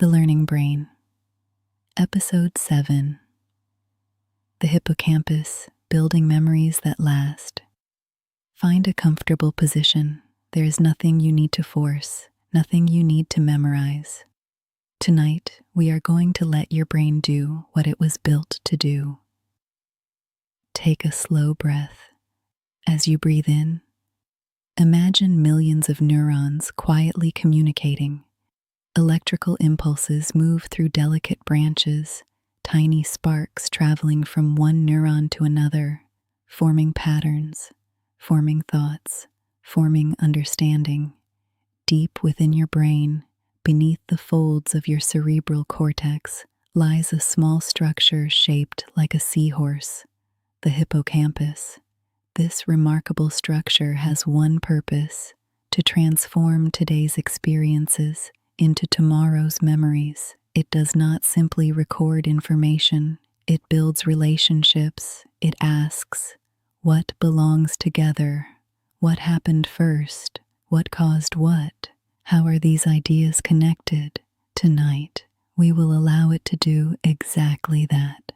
The Learning Brain. Episode 7. The Hippocampus, Building Memories That Last. Find a comfortable position. There is nothing you need to force, nothing you need to memorize. Tonight, we are going to let your brain do what it was built to do. Take a slow breath. As you breathe in, imagine millions of neurons quietly communicating. Electrical impulses move through delicate branches, tiny sparks traveling from one neuron to another, forming patterns, forming thoughts, forming understanding. Deep within your brain, beneath the folds of your cerebral cortex, lies a small structure shaped like a seahorse, the hippocampus. This remarkable structure has one purpose: to transform today's experiences into tomorrow's memories. It does not simply record information, it builds relationships. It asks, what belongs together? What happened first? What caused what? How are these ideas connected? Tonight, we will allow it to do exactly that.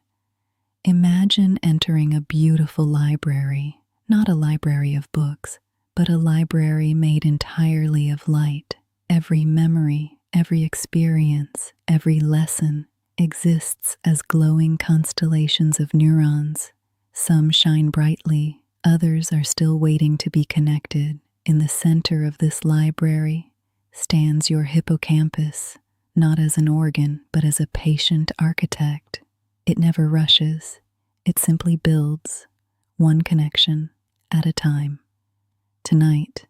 Imagine entering a beautiful library, not a library of books, but a library made entirely of light. Every memory, every experience, every lesson exists as glowing constellations of neurons. Some shine brightly, others are still waiting to be connected. In the center of this library stands your hippocampus, not as an organ, but as a patient architect. It never rushes, it simply builds, one connection at a time. Tonight,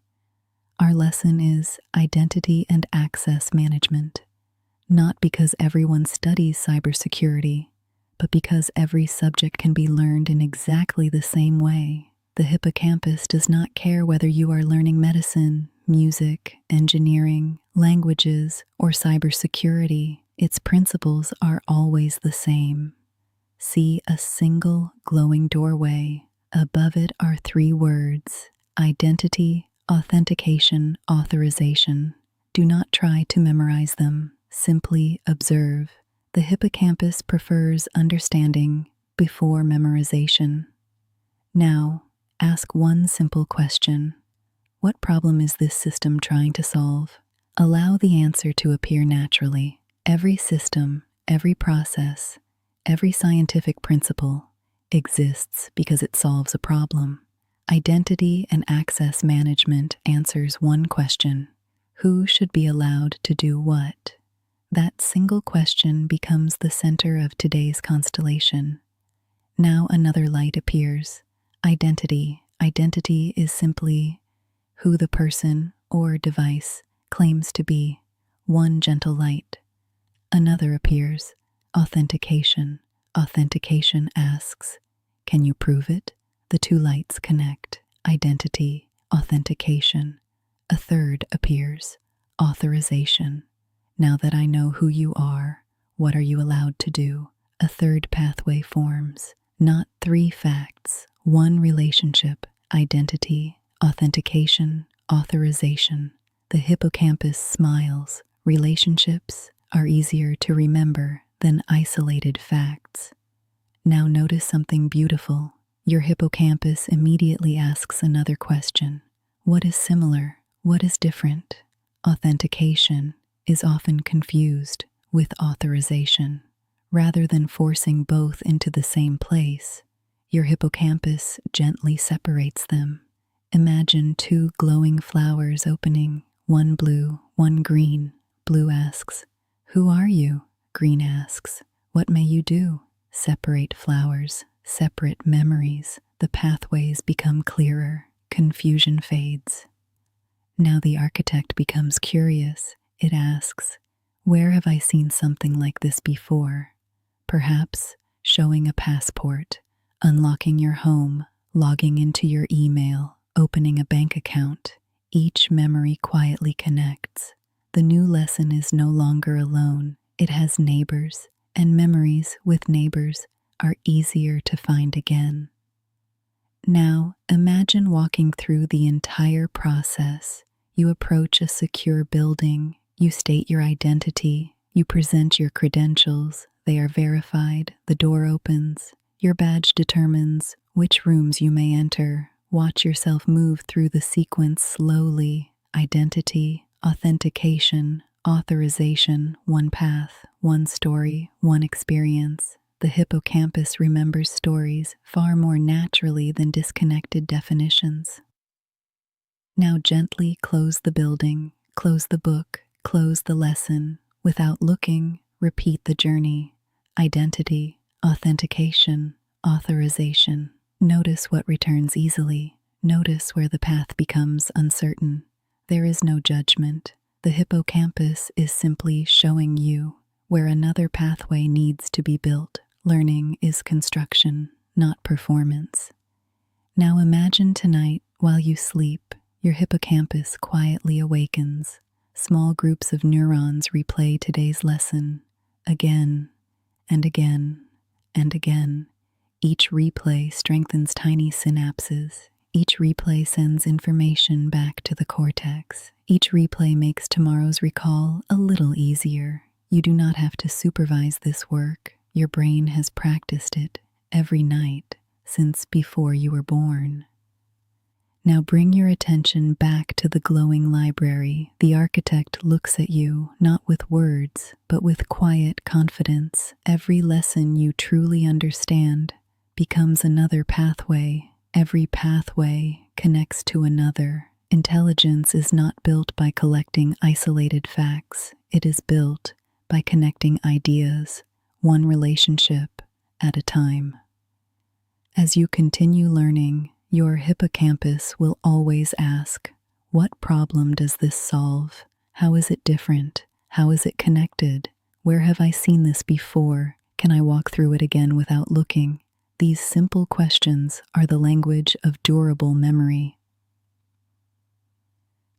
our lesson is identity and access management, not because everyone studies cybersecurity, but because every subject can be learned in exactly the same way. The hippocampus does not care whether you are learning medicine, music, engineering, languages, or cybersecurity. Its principles are always the same. See a single glowing doorway. Above it are 3 words: identity, authentication, authorization. Do not try to memorize them, simply observe. The hippocampus prefers understanding before memorization. Now, ask one simple question. What problem is this system trying to solve? Allow the answer to appear naturally. Every system, every process, every scientific principle exists because it solves a problem. Identity and access management answers one question: who should be allowed to do what? That single question becomes the center of today's constellation. Now another light appears: identity. Identity is simply who the person or device claims to be. One gentle light. Another appears: authentication. Authentication asks, can you prove it? The 2 lights connect: identity, authentication. A third appears: authorization. Now that I know who you are, what are you allowed to do? A third pathway forms: not 3 facts, 1 relationship: identity, authentication, authorization. The hippocampus smiles. Relationships are easier to remember than isolated facts. Now notice something beautiful. Your hippocampus immediately asks another question: what is similar? What is different? Authentication is often confused with authorization. Rather than forcing both into the same place, your hippocampus gently separates them. Imagine 2 glowing flowers opening, one blue, one green. Blue asks, who are you? Green asks, what may you do? Separate flowers, separate memories. The pathways become clearer. Confusion fades. Now the architect becomes curious. It asks, where have I seen something like this before? Perhaps showing a passport, unlocking your home, logging into your email, opening a bank account. Each memory quietly connects. The new lesson is no longer alone. It has neighbors, and memories with neighbors are easier to find again. Now, imagine walking through the entire process. You approach a secure building, you state your identity, You present your credentials, they are verified, the door opens. Your badge determines which rooms you may enter. Watch yourself move through the sequence slowly. Identity, authentication, authorization, one path, one story, one experience. The hippocampus remembers stories far more naturally than disconnected definitions. Now gently close the building, close the book, close the lesson. Without looking, repeat the journey. Identity, authentication, authorization. Notice what returns easily. Notice where the path becomes uncertain. There is no judgment. The hippocampus is simply showing you where another pathway needs to be built. Learning is construction, not performance. Now imagine tonight, while you sleep, your hippocampus quietly awakens. Small groups of neurons replay today's lesson again and again and again. Each replay strengthens tiny synapses. Each replay sends information back to the cortex. Each replay makes tomorrow's recall a little easier. You do not have to supervise this work. Your brain has practiced it every night since before you were born. Now bring your attention back to the glowing library. The architect looks at you, not with words, but with quiet confidence. Every lesson you truly understand becomes another pathway. Every pathway connects to another. Intelligence is not built by collecting isolated facts. It is built by connecting ideas, one relationship at a time. As you continue learning, your hippocampus will always ask, what problem does this solve? How is it different? How is it connected? Where have I seen this before? Can I walk through it again without looking? These simple questions are the language of durable memory.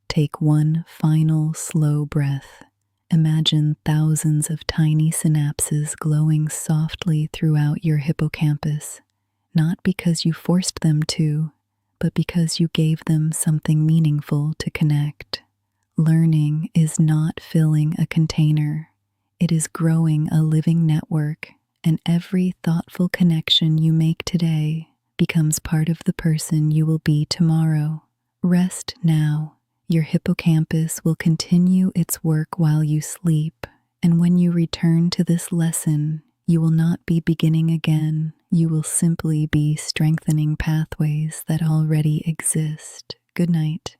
Take one final slow breath. Imagine thousands of tiny synapses glowing softly throughout your hippocampus, not because you forced them to, but because you gave them something meaningful to connect. Learning is not filling a container. It is growing a living network, and every thoughtful connection you make today becomes part of the person you will be tomorrow. Rest now. Your hippocampus will continue its work while you sleep, and when you return to this lesson, you will not be beginning again. You will simply be strengthening pathways that already exist. Good night.